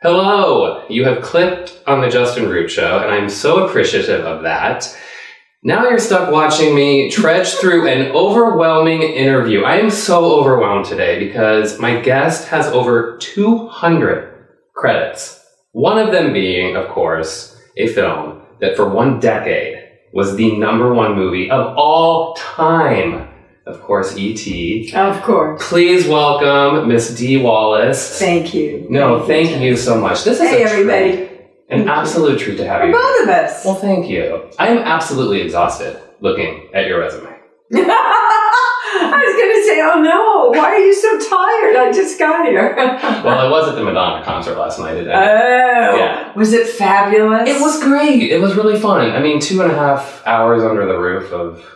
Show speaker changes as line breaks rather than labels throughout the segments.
Hello! You have clicked on the Justin Root Show, and I'm so appreciative of that. Now you're stuck watching me trudge through an overwhelming interview. I am so overwhelmed today because my guest has over 200 credits. One of them being, of course, a film that for 1 decade was the #1 movie of all time. Of course, E.T.
Of course.
Please welcome Miss Dee Wallace.
Thank you.
No, thank you so much. This is
everybody.
An absolute treat to have
For
you.
both of us.
Well, thank you. I am absolutely exhausted looking at your resume.
I was going to say, oh no, why are you so tired? I just got here.
Well, I was at the Madonna concert last night.
Yeah. Was it fabulous?
It was great. It was really fun. I mean, 2.5 hours under the roof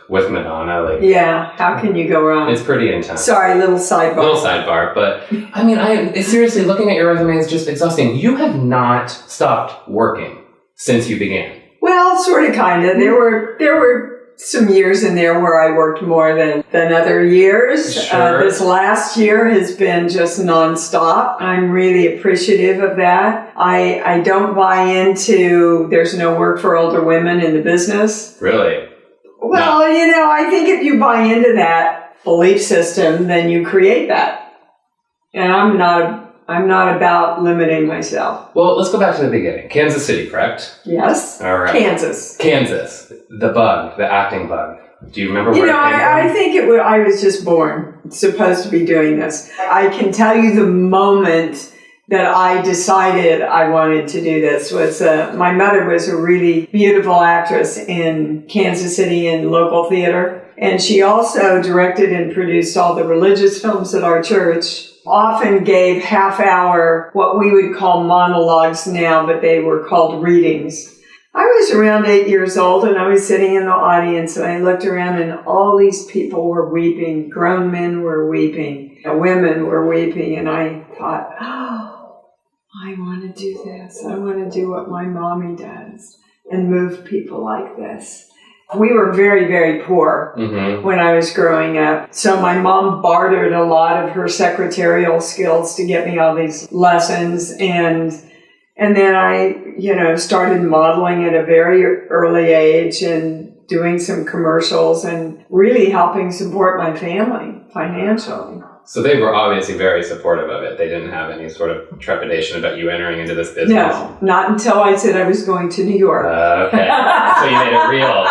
with Madonna.
Yeah, how can you go wrong?
It's pretty intense.
Sorry, little sidebar.
But I mean, seriously, looking at your resume is just exhausting. You have not stopped working since you began.
Well, sort of, kind of. There were some years in there where I worked more than other years.
Sure.
This last year has been just nonstop. I'm really appreciative of that. I don't buy into there's no work for older women in the business.
Really?
Well, no. I think if you buy into that belief system, then you create that. And I'm not about limiting myself.
Well, let's go back to the beginning. Kansas City, correct?
Yes.
All right.
Kansas. The
bug, the acting bug. Do you remember where it came
I think I was just born, supposed to be doing this. I can tell you the moment that I decided I wanted to do this was my mother was a really beautiful actress in Kansas City in local theater. And she also directed and produced all the religious films at our church. Often gave half-hour, what we would call monologues now, but they were called readings. I was around 8 years old, and I was sitting in the audience, and I looked around, and all these people were weeping. Grown men were weeping. Women were weeping, and I thought, oh, I want to do this. I want to do what my mommy does and move people like this. We were very, very poor when I was growing up. So my mom bartered a lot of her secretarial skills to get me all these lessons. And then I, started modeling at a very early age and doing some commercials and really helping support my family financially.
So they were obviously very supportive of it. They didn't have any sort of trepidation about you entering into this business.
No, not until I said I was going to New York.
Okay. So you made it real.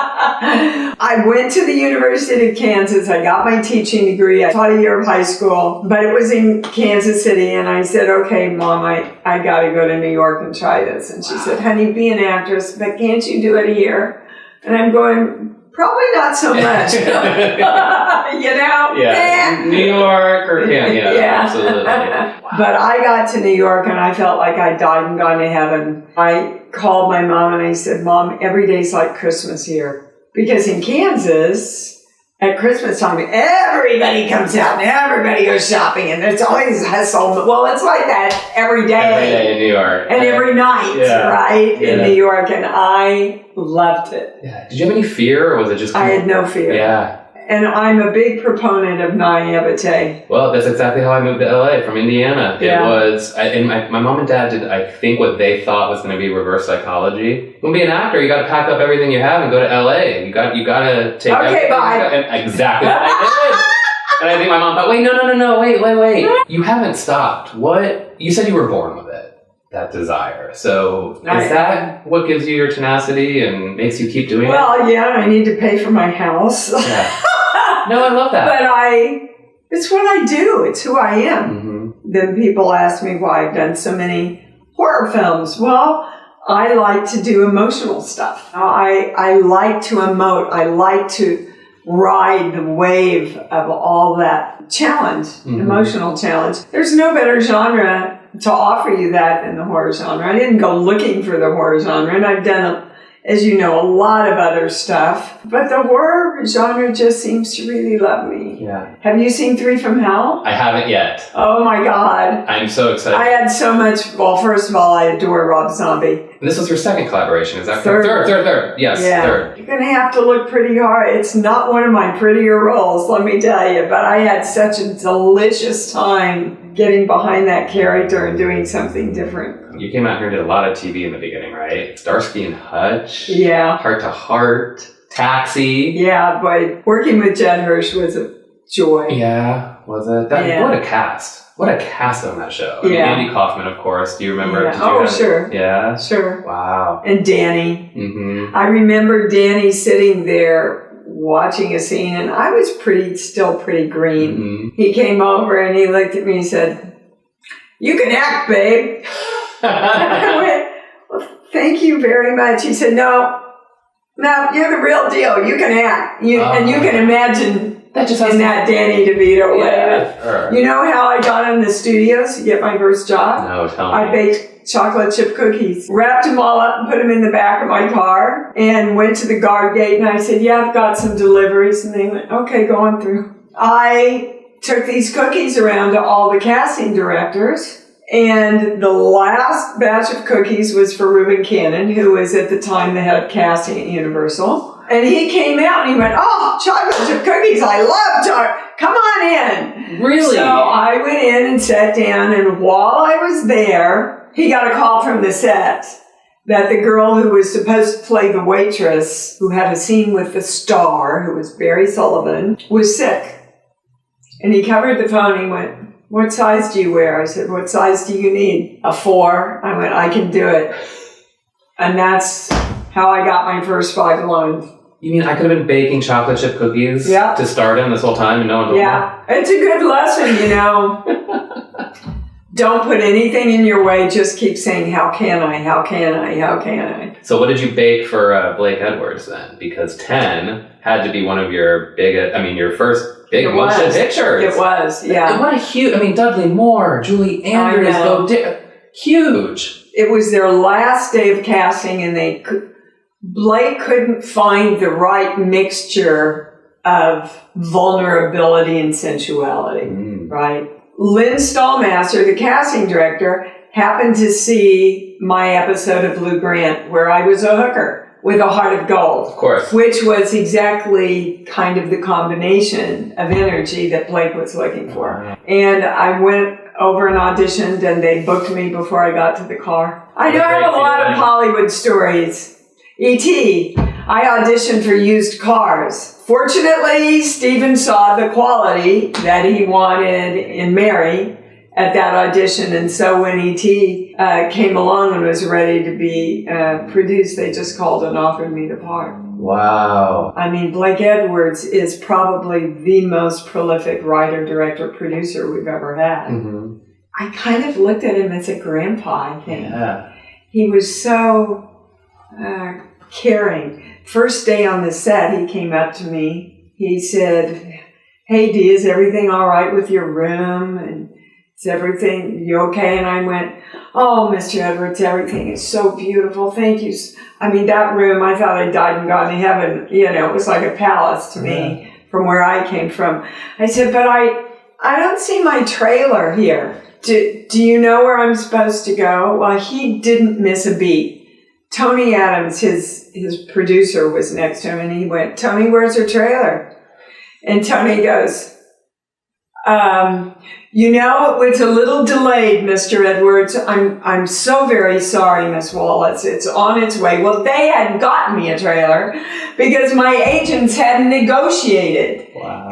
I went to the University of Kansas. I got my teaching degree. I taught a year of high school, but it was in Kansas City. And I said, okay, Mom, I got to go to New York and try this. And she said, honey, be an actress, but can't you do it here? And I'm going, probably not so much.
Yeah. New York or yeah. Absolutely. Wow.
But I got to New York and I felt like I died and gone to heaven. I called my mom and I said, Mom, every day's like Christmas here. Because in Kansas, at Christmas time, everybody comes out and everybody goes shopping and there's always hustle. Well, it's like that every day.
Every day in New York.
And every night, right, in New York. And I loved it.
Yeah. Did you have any fear or was it just
I had no fear.
Yeah.
And I'm a big proponent of naivete.
Well, that's exactly how I moved to LA from Indiana.
Yeah.
It was, and my mom and dad did, I think, what they thought was going to be reverse psychology. You want to be an actor, you got to pack up everything you have and go to LA. You got to take
okay, bye.
And exactly what I did. And I think my mom thought, wait. You haven't stopped. What? You said you were born with it, that desire. So is that what gives you your tenacity and makes you keep doing it?
Well, yeah, I need to pay for my house.
Yeah. No, I love that.
But it's what I do. It's who I am.
Mm-hmm.
Then people ask me why I've done so many horror films. Well, I like to do emotional stuff. I like to emote. I like to ride the wave of all that challenge, emotional challenge. There's no better genre to offer you that than the horror genre. I didn't go looking for the horror genre, and I've done as you know, a lot of other stuff. But the horror genre just seems to really love me.
Yeah.
Have you seen 3 from Hell?
I haven't yet.
Oh my God.
I'm so excited.
I had so much, well, first of all, I adore Rob Zombie.
This was your second collaboration, is that
Third.
Third. Yes,
yeah.
Third.
You're going to have to look pretty hard. It's not one of my prettier roles, let me tell you. But I had such a delicious time getting behind that character and doing something different.
you came out here and did a lot of TV in the beginning, right? Starsky and Hutch.
Yeah.
Heart to Heart. Taxi.
Yeah, but working with Judd Hirsch was a joy.
Yeah, was it? What a cast. What a cast on that show. I mean, Andy Kaufman, of course. Do you remember?
Yeah.
Sure. Yeah?
Sure.
Wow.
And Danny.
Mm-hmm.
I remember Danny sitting there watching a scene, and I was still pretty green.
Mm-hmm.
He came over and he looked at me and said, "You can act, babe." I went, "Well, thank you very much." He said, No, you're the real deal. You can act. And you can imagine
that
Danny DeVito way.
Yeah, sure.
You know how I got in the studios to get my first job?
No, tell me.
I baked chocolate chip cookies, wrapped them all up and put them in the back of my car, and went to the guard gate, and I said, "Yeah, I've got some deliveries." And they went, "Okay, go on through." I took these cookies around to all the casting directors, and the last batch of cookies was for Reuben Cannon, who was at the time the head of casting at Universal. And he came out and he went, "Oh, chocolate chip cookies, I love chocolate. Come on in."
Really?
So I went in and sat down, and while I was there, he got a call from the set that the girl who was supposed to play the waitress, who had a scene with the star, who was Barry Sullivan, was sick. And he covered the phone and he went, "What size do you wear?" I said, "What size do you need?" "A 4. I went, "I can do it." And that's how I got my first 5 lines.
You mean I could have been baking chocolate chip cookies to stardom this whole time and no one told me?
Yeah, it's a good lesson, Don't put anything in your way. Just keep saying, "How can I? How can I? How can I?"
So what did you bake for Blake Edwards then? Because 10 had to be one of your your first big motion pictures.
It was, yeah.
And what a huge, Dudley Moore, Julie Andrews, huge.
It was their last day of casting, and Blake couldn't find the right mixture of vulnerability and sensuality, right? Lynn Stallmaster, the casting director, happened to see my episode of Lou Grant where I was a hooker with a heart of gold.
Of course.
Which was exactly kind of the combination of energy that Blake was looking for. Wow. And I went over and auditioned, and they booked me before I got to the car. I know I have a lot of Hollywood stories. E.T., I auditioned for used cars. Fortunately, Steven saw the quality that he wanted in Mary at that audition, and so when E.T. Came along and was ready to be produced, they just called and offered me the part.
Wow.
Blake Edwards is probably the most prolific writer, director, producer we've ever had. Mm-hmm. I kind of looked at him as a grandpa, I think.
Yeah.
He was so caring. First day on the set, he came up to me. He said, "Hey, Dee, is everything all right with your room? And is everything, you okay?" And I went, "Oh, Mr. Edwards, everything is so beautiful. Thank you." That room, I thought I died and gone to heaven. It was like a palace to me from where I came from. I said, "But I don't see my trailer here. Do you know where I'm supposed to go?" Well, he didn't miss a beat. Tony Adams, his producer, was next to him, and he went, "Tony, where's your trailer?" And Tony goes, "It's a little delayed, Mr. Edwards. I'm so very sorry, Miss Wallace. It's on its way." Well, they hadn't gotten me a trailer because my agents hadn't negotiated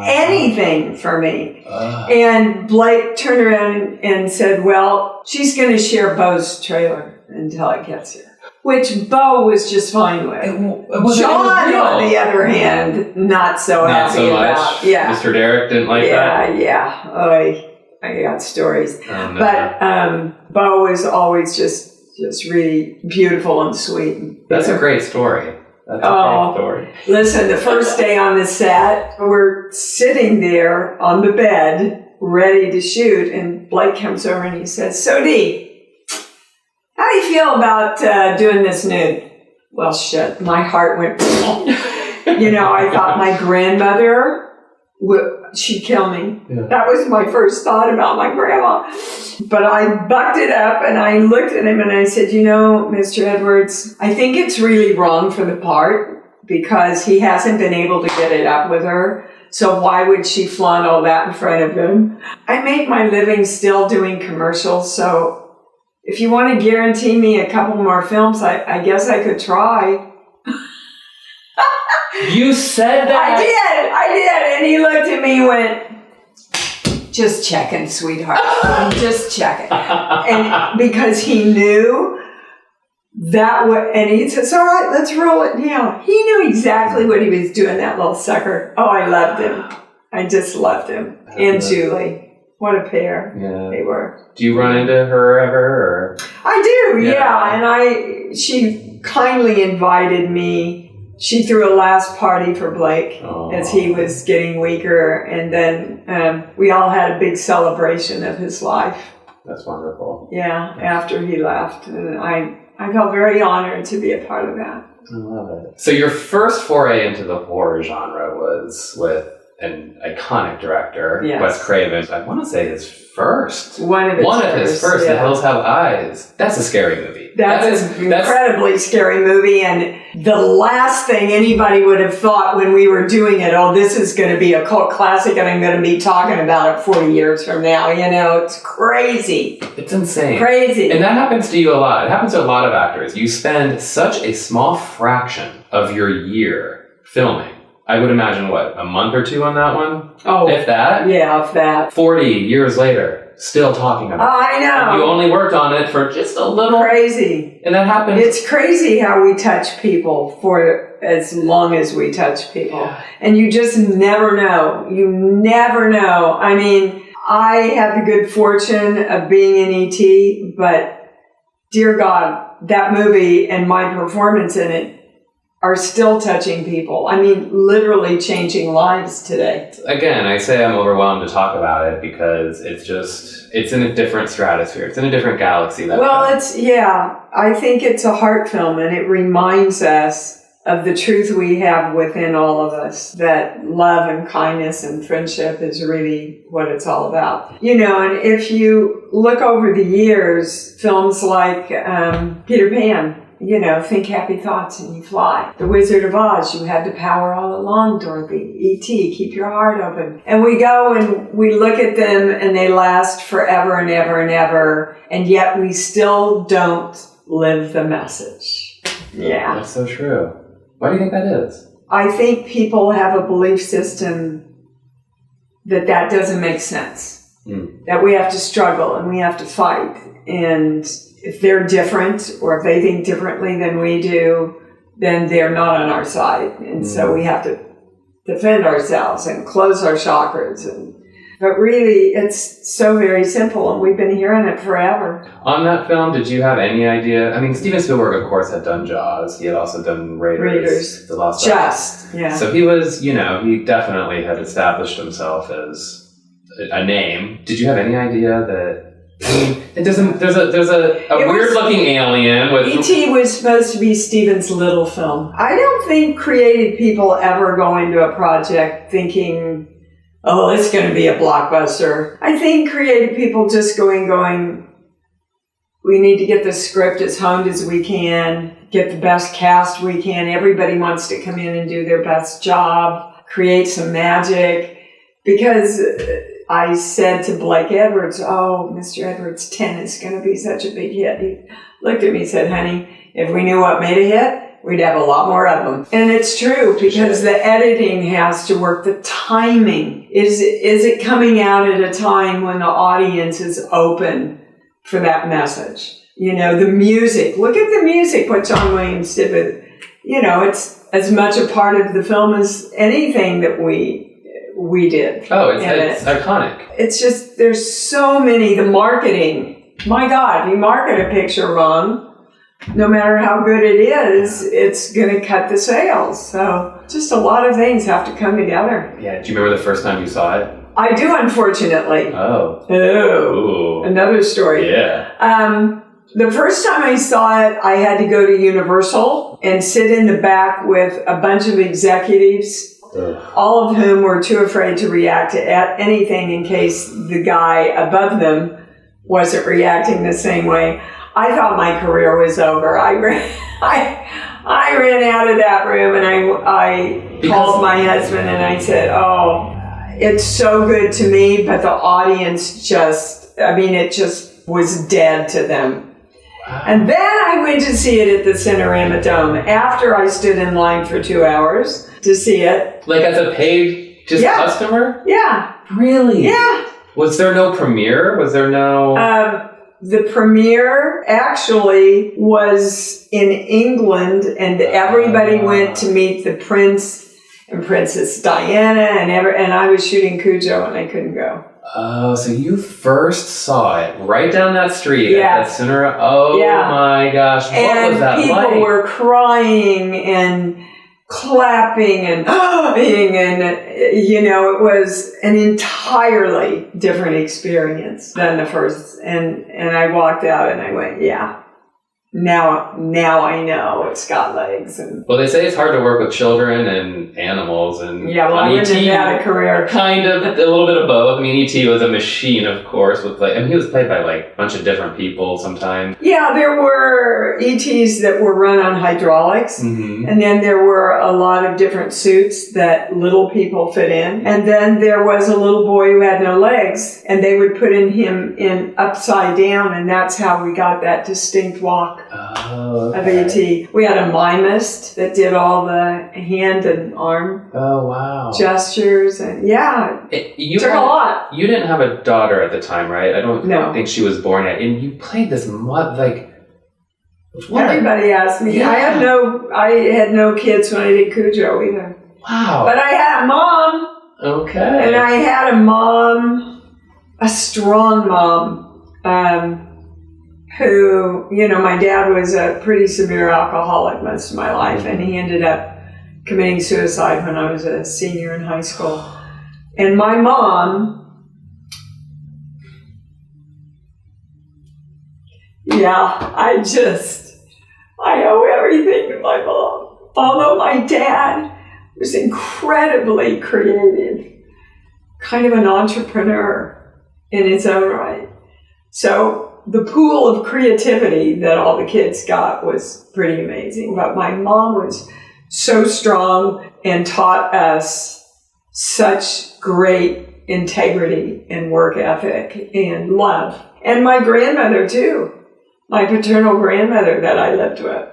anything for me. And Blake turned around and said, "Well, she's going to share Bo's trailer until it gets here." Which Bo was just fine with. John, on the other hand, not so happy about. Yeah.
Mr. Derek didn't like that?
Yeah. I got stories.
Oh, no.
But Bo was always just really beautiful and sweet.
That's a great story. That's a great story.
Listen, the first day on the set, we're sitting there on the bed, ready to shoot, and Blake comes over and he says, "So, Dee, how do you feel about doing this nude?" Well, shit, my heart went, I thought my grandmother, she'd kill me. Yeah. That was my first thought about my grandma. But I bucked it up and I looked at him and I said, Mr. Edwards, I think it's really wrong for the part because he hasn't been able to get it up with her. So why would she flaunt all that in front of him? I make my living still doing commercials, so if you want to guarantee me a couple more films, I guess I could try.
You said that?
I did. And he looked at me and went, just checking, sweetheart. I'm just checking. And because he knew that and he says, all right, let's roll it now. He knew exactly what he was doing, that little sucker. Oh, I loved him. I just loved him. And Julie. What a pair they were.
Do you run into her ever? Or?
I do, yeah. And she kindly invited me. She threw a last party for Blake as he was getting weaker. And then we all had a big celebration of his life.
That's wonderful.
Yeah, after he left. And I felt very honored to be a part of that.
I love it. So your first foray into the horror genre was with an iconic director, Wes Craven. I want to say his first.
One of his first.
The Hills Have Eyes. That's a scary movie.
That's an incredibly scary movie, and the last thing anybody would have thought when we were doing it, this is going to be a cult classic and I'm going to be talking about it 40 years from now. It's crazy.
It's insane.
Crazy.
And that happens to you a lot. It happens to a lot of actors. You spend such a small fraction of your year filming. I would imagine, a month or two on that one?
Oh.
If that?
Yeah, if that.
40 years later, still talking about it.
I know.
And you only worked on it for just a little.
Crazy.
And that happens.
It's crazy how we touch people for as long as we touch people. Yeah. And you just never know. You never know. I mean, I had the good fortune of being in E.T., but dear God, that movie and my performance in it are still touching people. I mean, literally changing lives today.
Again, I say I'm overwhelmed to talk about it because it's in a different stratosphere. It's in a different galaxy.
I think it's a heart film, and it reminds us of the truth we have within all of us, that love and kindness and friendship is really what it's all about. And if you look over the years, films like Peter Pan, think happy thoughts and you fly. The Wizard of Oz, you had the power all along, Dorothy. E.T., keep your heart open. And we go and we look at them and they last forever and ever and ever, and yet we still don't live the message. Yeah.
That's so true. Why do you think that is?
I think people have a belief system that doesn't make sense. That we have to struggle and we have to fight. And if they're different or if they think differently than we do, then they're not on our side. And so we have to defend ourselves and close our chakras. But really, it's so very simple, and we've been hearing it forever.
On that film, did you have any idea? I mean, Steven Spielberg, of course, had done Jaws. He had also done Raiders. The Lost Ark.
Yeah.
So he was, he definitely had established himself as a name. Did you have any idea that... I mean, there's a weird-looking alien with...
E.T. was supposed to be Steven's little film. I don't think creative people ever go into a project thinking, it's going to be a blockbuster. I think creative people just going, we need to get the script as honed as we can, get the best cast we can. Everybody wants to come in and do their best job, create some magic, because... I said to Blake Edwards, Mr. Edwards, 10 is going to be such a big hit. He looked at me and said, honey, if we knew what made a hit, we'd have a lot more of them. And it's true, because the editing has to work. The timing. Is it coming out at a time when the audience is open for that message? The music. Look at the music, what John Williams did with, it's as much a part of the film as anything that we did.
Oh, it's iconic.
It's just, there's so many, the marketing. My God, if you market a picture wrong, no matter how good it is, it's going to cut the sales. So just a lot of things have to come together.
Yeah. Do you remember the first time you saw it?
I do, unfortunately.
Oh.
Another story.
Yeah.
The first time I saw it, I had to go to Universal and sit in the back with a bunch of executives, all of whom were too afraid to react to anything in case the guy above them wasn't reacting the same way. I thought my career was over. I ran out of that room and I called my husband and I said, it's so good to me, but the audience it just was dead to them.
Wow.
And then I went to see it at the Cinerama Dome after I stood in line for 2 hours to see it.
Like as a paid customer?
Yeah.
Really?
Yeah.
Was there no premiere? Was there no...
The premiere actually was in England, and everybody went to meet the Prince and Princess Diana, and I was shooting Cujo, and I couldn't go.
Oh, so you first saw it right down that street at the center. Oh my gosh. What was that like?
And people were crying and clapping and it was an entirely different experience than the first. And I walked out and I went, now I know it's got legs. And
well, they say it's hard to work with children and animals, and
I wouldn't have had a career.
Kind of, a little bit of both. I mean, E.T. was a machine, of course, he was played by like a bunch of different people sometimes.
Yeah, there were E.T.s that were run on hydraulics, and then there were a lot of different suits that little people fit in, and then there was a little boy who had no legs, and they would put him in upside down, and that's how we got that distinct walk. Of E.T. We had a mimist that did all the hand and arm gestures, and it took a lot.
You didn't have a daughter at the time, right? I don't think she was born yet, and you played this
everybody asked me. I had no kids when I did Cujo either.
Wow.
But I had a mom.
Okay.
And I had a strong mom. Who, my dad was a pretty severe alcoholic most of my life, and he ended up committing suicide when I was a senior in high school. And my mom, I owe everything to my mom. Although my dad was incredibly creative, kind of an entrepreneur in his own right. So the pool of creativity that all the kids got was pretty amazing. But my mom was so strong and taught us such great integrity and work ethic and love. And my grandmother, too. My paternal grandmother that I lived with.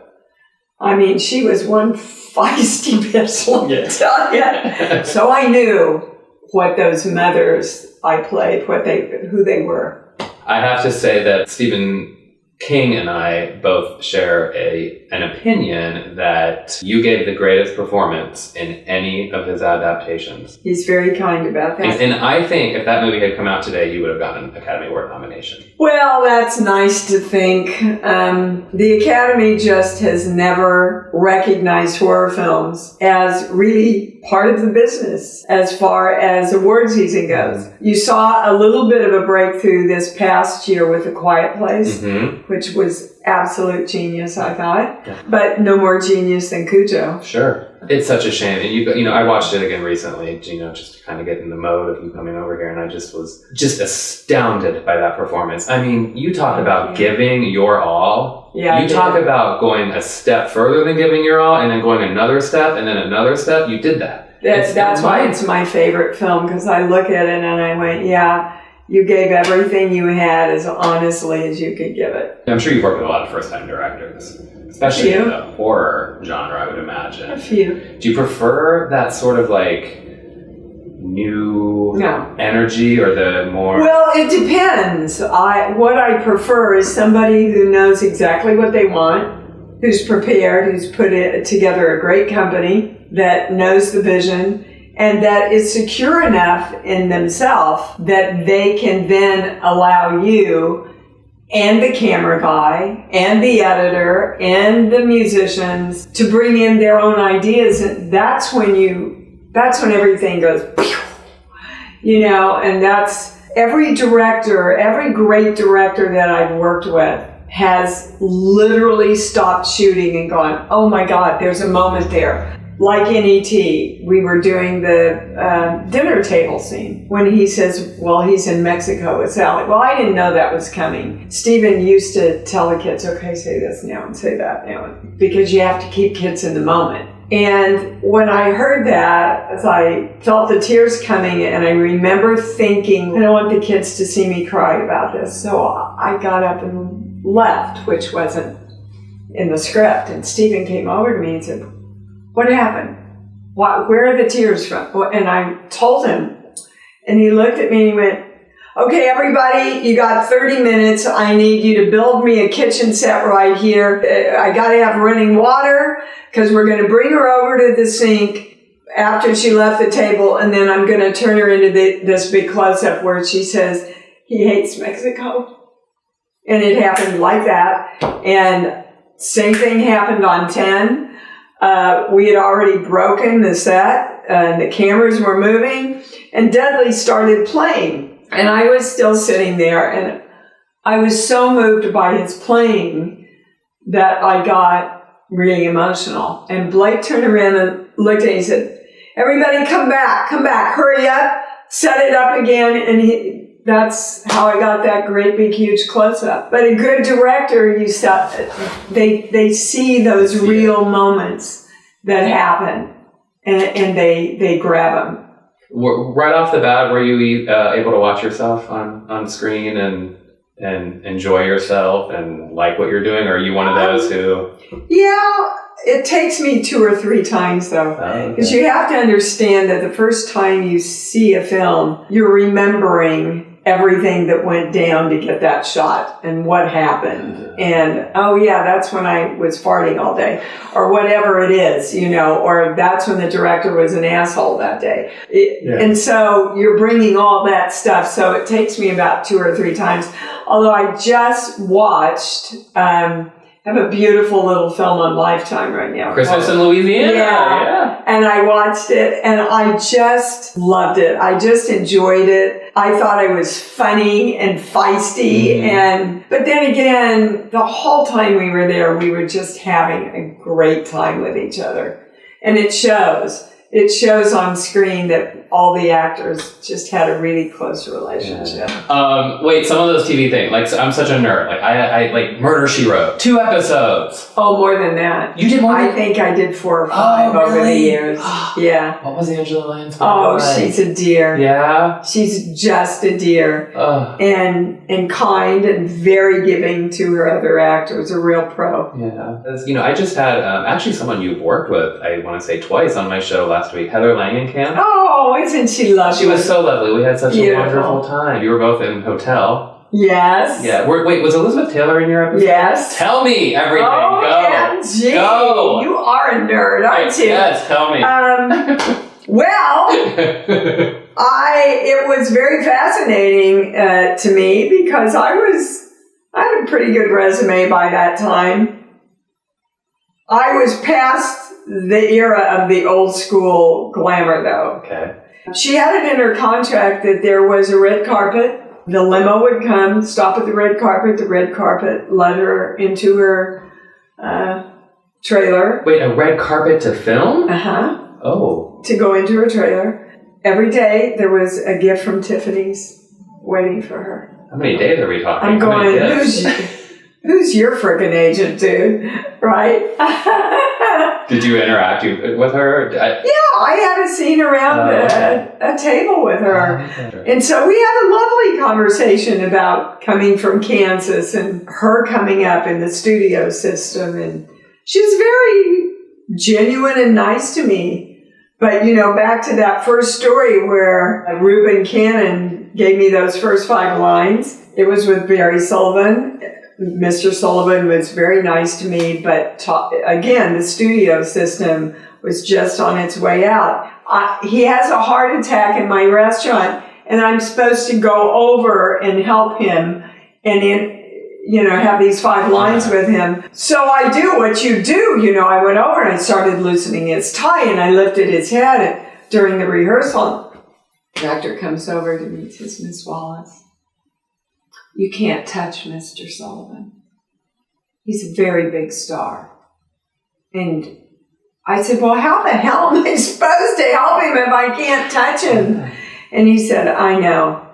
I mean, she was one feisty bitch, let me tell you. So I knew what those mothers I played, who they were.
I have to say that Stephen King and I both share an opinion that you gave the greatest performance in any of his adaptations.
He's very kind about that.
And I think if that movie had come out today, you would have gotten an Academy Award nomination.
Well, that's nice to think. The Academy just has never recognized horror films as really part of the business as far as award season goes. You saw a little bit of a breakthrough this past year with A Quiet Place, which was absolute genius, I thought. Yeah. But no more genius than Cujo.
Sure. It's such a shame. And I watched it again recently, just to kind of get in the mode of you coming over here, and I just was astounded by that performance. I mean, you talk about giving your all. Yeah. You talk about going a step further than giving your all, and then going another step, and then another step. You did that.
That's why it's my favorite film, because I look at it and I went, you gave everything you had as honestly as you could give it.
I'm sure you've worked with a lot of first-time directors, especially in the horror genre, I would imagine.
A few.
Do you prefer that sort of new energy or the more...
Well, it depends. What I prefer is somebody who knows exactly what they want, who's prepared, who's put together a great company that knows the vision, and that is secure enough in themselves that they can then allow you and the camera guy and the editor and the musicians to bring in their own ideas. And that's when everything goes, and that's every great director that I've worked with has literally stopped shooting and gone, oh my God, there's a moment there. Like in E.T., we were doing the dinner table scene when he says, well, he's in Mexico with Sally. Well, I didn't know that was coming. Stephen used to tell the kids, okay, say this now and say that now, because you have to keep kids in the moment. And when I heard that, as I felt the tears coming, and I remember thinking, I don't want the kids to see me cry about this. So I got up and left, which wasn't in the script. And Stephen came over to me and said, "What happened? Where are the tears from?" And I told him, and he looked at me and he went, "Okay, everybody, you got 30 minutes. I need you to build me a kitchen set right here. I got to have running water because we're going to bring her over to the sink after she left the table, and then I'm going to turn her into this big close-up where she says, 'He hates Mexico.'" And it happened like that. And same thing happened on 10. We had already broken the set, and the cameras were moving, and Dudley started playing. And I was still sitting there, and I was so moved by his playing that I got really emotional. And Blake turned around and looked at me and said, "Everybody come back, hurry up, set it up again." And that's how I got that great big huge close-up. But a good director, they see those real moments that happen, and they grab them.
Right off the bat, were you able to watch yourself on screen and enjoy yourself and like what you're doing? Or are you one of those who...
Yeah, it takes me 2 or 3 times though. Because you have to understand that the first time you see a film, you're remembering everything that went down to get that shot and what happened. And, oh yeah, that's when I was farting all day. Or whatever it is, or that's when the director was an asshole that day. And so you're bringing all that stuff. So it takes me about 2 or 3 times. Although I just watched... have a beautiful little film on Lifetime right now.
Christmas in Louisiana.
Yeah. And I watched it and I just loved it. I just enjoyed it. I thought it was funny and feisty. But then again, the whole time we were there, we were just having a great time with each other. And it shows. It shows on screen that all the actors just had a really close relationship.
Wait, some of those TV things, like, so I'm such a nerd. Like, I like Murder, She Wrote. 2 episodes.
Oh, more than that.
You did more?
I think I did 4 or 5 over the years. Yeah.
What was Angela Lansbury?
Oh, she's a dear.
Yeah?
She's just a dear. And kind and very giving to her other actors. A real pro.
Yeah. I just had actually someone you've worked with, I want to say twice on my show last week, Heather Langenkamp.
Oh, isn't she lovely?
She was so lovely. We had such a wonderful time. You were both in Hotel.
Yes.
Yeah. Wait, was Elizabeth Taylor in your episode?
Yes.
Tell me everything.
Oh,
Go.
MG.
Go.
You are a nerd, aren't you?
Yes, tell me.
Well, it was very fascinating to me because I had a pretty good resume by that time. I was past the era of the old school glamour, though.
Okay.
She had it in her contract that there was a red carpet. The limo would come, stop at the red carpet led her into her trailer.
Wait, a red carpet to film?
Uh-huh.
Oh.
To go into her trailer. Every day there was a gift from Tiffany's waiting for her.
How many days are we talking?
I'm going, who's your frickin' agent, dude? Right?
Did you interact with her?
Yeah, I had a scene around a table with her. And so we had a lovely conversation about coming from Kansas and her coming up in the studio system. And she was very genuine and nice to me. But, back to that first story where Reuben Cannon gave me those first 5 lines. It was with Barry Sullivan. Mr. Sullivan was very nice to me, but again, the studio system was just on its way out. He has a heart attack in my restaurant, and I'm supposed to go over and help him and have these 5 lines with him. So I do what you do. I went over and I started loosening his tie, and I lifted his head during the rehearsal. The actor comes over to me and says, "Miss Wallace, you can't touch Mr. Sullivan. He's a very big star." And I said, "Well, how the hell am I supposed to help him if I can't touch him?" And he said, "I know.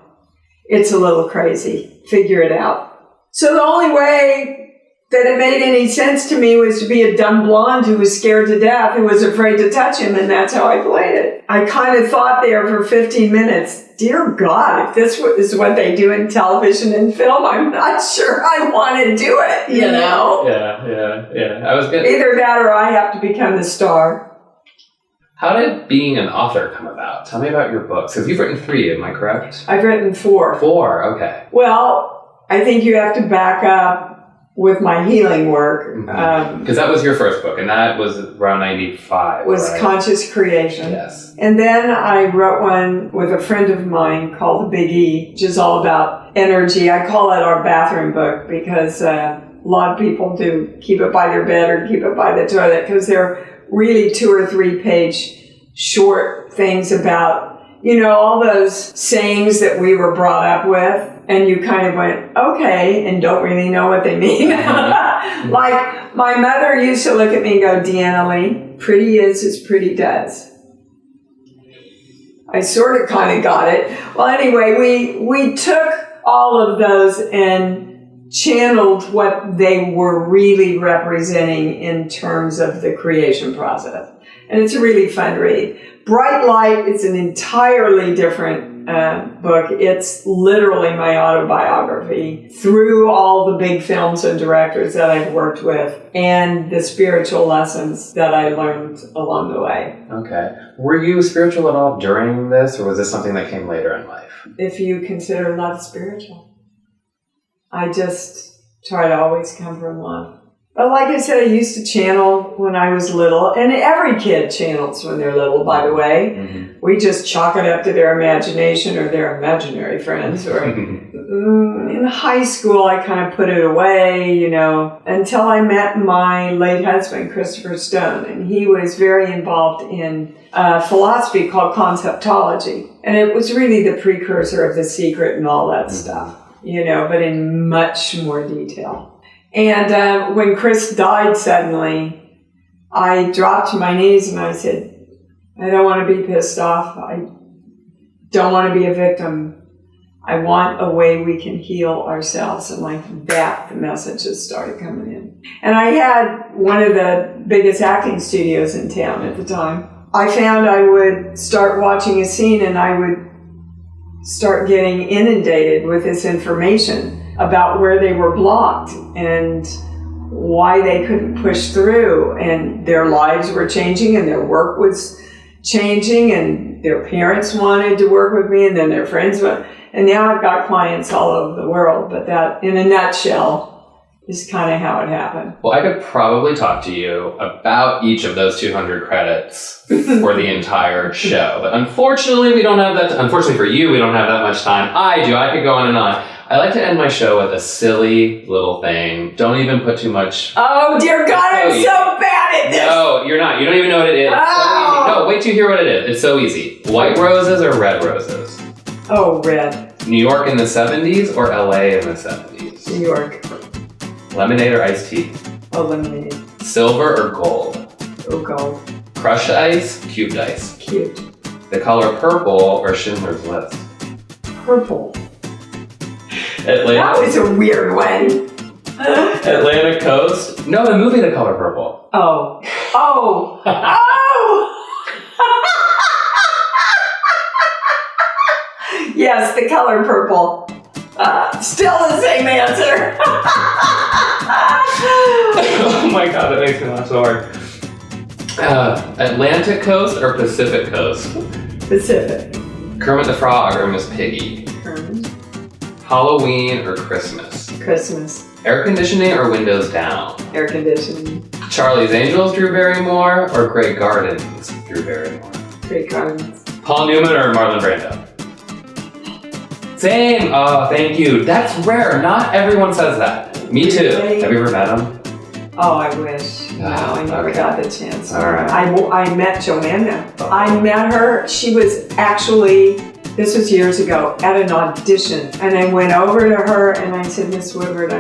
It's a little crazy. Figure it out." So the only way that it made any sense to me was to be a dumb blonde who was scared to death, who was afraid to touch him, and that's how I played it. I kind of thought there for 15 minutes, dear God, if this is what they do in television and film, I'm not sure I want to do it, you know?
Yeah. I was good.
Either that or I have to become the star.
How did being an author come about? Tell me about your books. Because you've written 3, am I correct?
I've written 4.
4, okay.
Well, I think you have to back up with my healing work.
Because that was your first book, and that was around 95,
was
right?
Conscious Creation.
Yes.
And then I wrote one with a friend of mine called The Big E, which is all about energy. I call it our bathroom book because a lot of people do keep it by their bed or keep it by the toilet because they're really 2 or 3 page short things about, all those sayings that we were brought up with, and you kind of went, okay, and don't really know what they mean. Like, my mother used to look at me and go, Deanna Lee, pretty is as pretty does. I sort of kind of got it. Well, anyway, we took all of those and channeled what they were really representing in terms of the creation process. And it's a really fun read. Bright Light is an entirely different book. It's literally my autobiography through all the big films and directors that I've worked with and the spiritual lessons that I learned along the way.
Okay. Were you spiritual at all during this, or was this something that came later in life?
If you consider love spiritual. I just try to always come from love. But like I said, I used to channel when I was little, and every kid channels when they're little, by the way. Mm-hmm. We just chalk it up to their imagination or their imaginary friends. Or in high school, I kind of put it away, until I met my late husband, Christopher Stone, and he was very involved in philosophy called conceptology. And it was really the precursor of The Secret and all that stuff. But in much more detail. And when Chris died suddenly, I dropped to my knees and I said, I don't want to be pissed off. I don't want to be a victim. I want a way we can heal ourselves. And like that, the messages started coming in. And I had one of the biggest acting studios in town at the time. I found I would start watching a scene and I would start getting inundated with this information about where they were blocked and why they couldn't push through, and their lives were changing and their work was changing and their parents wanted to work with me and then their friends wanted, and now I've got clients all over the world. But that, in a nutshell, is kind of how it happened.
Well, I could probably talk to you about each of those 200 credits for the entire show. But unfortunately, we don't have that. Unfortunately for you, we don't have that much time. I do. I could go on and on. I like to end my show with a silly little thing. Don't even put too much.
Oh, dear God, I'm so bad at this.
No, you're not. You don't even know what it is.
Oh.
It's so easy. No, wait till you hear what it is. It's so easy. White roses or red roses?
Oh, red.
New York in the 70s or LA in the 70s?
New York.
Lemonade or iced tea?
Oh, lemonade.
Silver or gold?
Oh, gold.
Crushed ice, cubed ice?
Cubed.
The color purple or Schindler's List?
Purple.
Atlantic.
That was a weird one.
Atlantic Coast? No, the movie The Color Purple.
Oh. Oh. Oh! Yes, The Color Purple. Still the same answer.
Oh my God, that makes me laugh so hard. Atlantic Coast or Pacific Coast?
Pacific.
Kermit the Frog or Miss Piggy?
Kermit.
Halloween or Christmas?
Christmas.
Air conditioning or windows down?
Air conditioning.
Charlie's Angels, Drew Barrymore, or Grey Gardens, Drew Barrymore?
Grey Gardens.
Paul Newman or Marlon Brando? Same! Oh, thank you. That's rare. Not everyone says that. Me too.
Really?
Have you ever met him?
Oh, I wish. No, I never got the chance.
All right.
I met Joanna. I met her. She was actually, this was years ago, at an audition. And I went over to her and I said, Miss Woodward,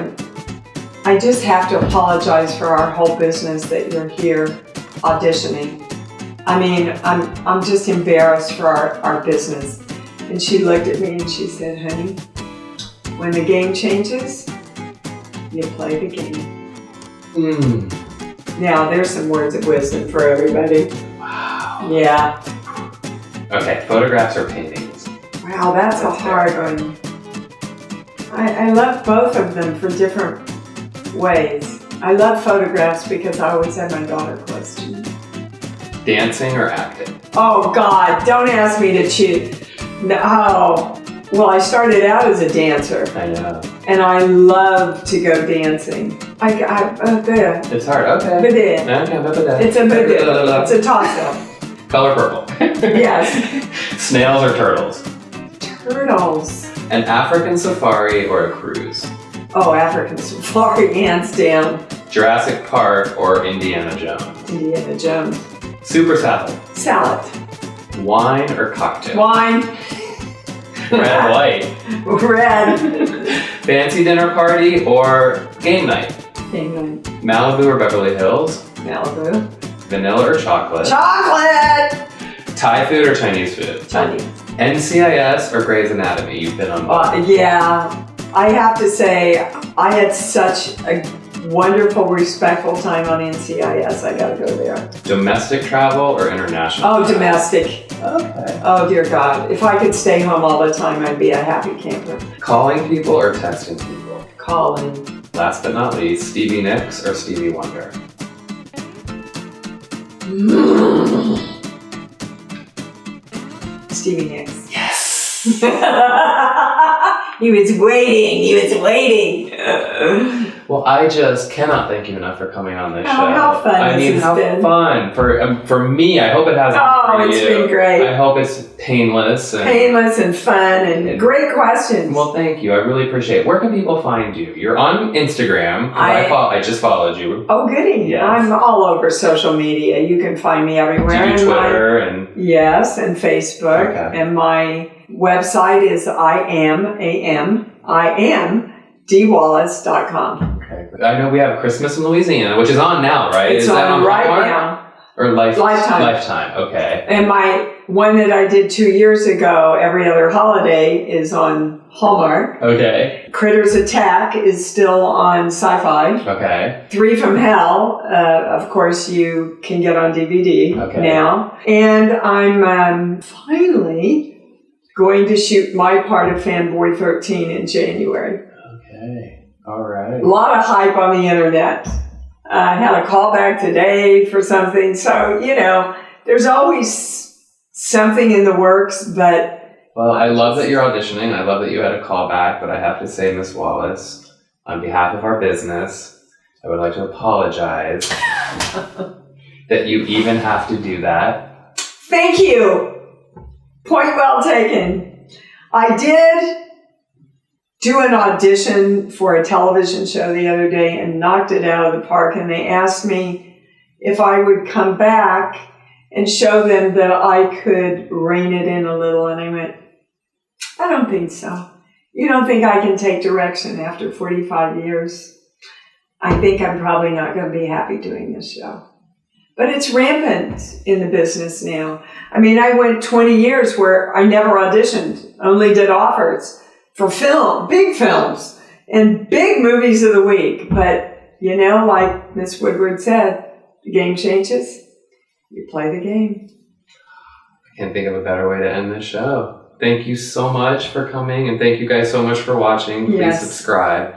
I just have to apologize for our whole business that you're here auditioning. I mean, I'm just embarrassed for our business. And she looked at me and she said, honey, when the game changes, you play the game. Now, there's some words of wisdom for everybody.
Wow.
Yeah.
Okay, photographs or paintings?
Wow, that's a hard one. I love both of them for different ways. I love photographs because I always have my daughter close to me.
Dancing or acting?
Oh, God, don't ask me to choose. No. Well, I started out as a dancer.
I know.
And I love to go dancing. There.
It's hard, okay.
It's a toss-up.
Color purple.
Yes.
Snails or turtles?
Turtles.
An African safari or a cruise?
Oh, African safari, hands down.
Jurassic Park or Indiana Jones?
Indiana Jones.
Soup or salad?
Salad.
Wine or cocktail?
Wine.
Red, white.
Red.
Fancy dinner party or game night?
Game night.
Malibu or Beverly Hills?
Malibu.
Vanilla or chocolate?
Chocolate!
Thai food or Chinese food?
Chinese.
NCIS or Grey's Anatomy? You've been on both.
Yeah. I have to say, I had such a wonderful, respectful time on NCIS. I gotta go there.
Domestic travel or international?
Oh,
travel?
domestic.
Okay.
Oh, dear God. If I could stay home all the time, I'd be a happy camper.
Calling people or texting people?
Calling.
Last but not least, Stevie Nicks or Stevie Wonder?
Stevie Nicks.
Yes!
He was waiting.
Well, I just cannot thank you enough for coming on this show.
How fun
I mean,
this
how
has been.
fun. For me, I hope it has been for
It's
you.
been great.
I hope it's painless.
Painless and fun and great questions.
Well, thank you. I really appreciate it. Where can people find you? You're on Instagram. I just followed you.
Oh, goody.
Yes.
I'm all over social media. You can find me everywhere.
Do you do Twitter and...
Yes, and Facebook.
Okay.
And my website is DeeWallace.com.
Okay. I know we have Christmas in Louisiana, which is on now, right?
It's
is that
on right
Hallmark?
now.
Or
Lifetime.
Lifetime, okay.
And my one that I did 2 years ago, every other holiday, is on Hallmark.
Okay.
Critters Attack is still on Sci-Fi.
Okay.
3 from Hell, of course, you can get on DVD
Okay.
now. And I'm finally going to shoot my part of Fanboy 13 in January.
Okay. All right.
A lot of hype on the internet. I had a call back today for something. So, there's always something in the works, but...
Well, I love that you're auditioning. I love that you had a call back, but I have to say, Miss Wallace, on behalf of our business, I would like to apologize that you even have to do that.
Thank you. Point well taken. I did do an audition for a television show the other day and knocked it out of the park, and they asked me if I would come back and show them that I could rein it in a little, and I went, I don't think so. You don't think I can take direction after 45 years? I think I'm probably not going to be happy doing this show. But it's rampant in the business now. I mean, I went 20 years where I never auditioned, only did offers for film, big films, and big movies of the week. But, like Miss Woodward said, the game changes. You play the game.
I can't think of a better way to end this show. Thank you so much for coming, and thank you guys so much for watching. Please
Yes.
subscribe.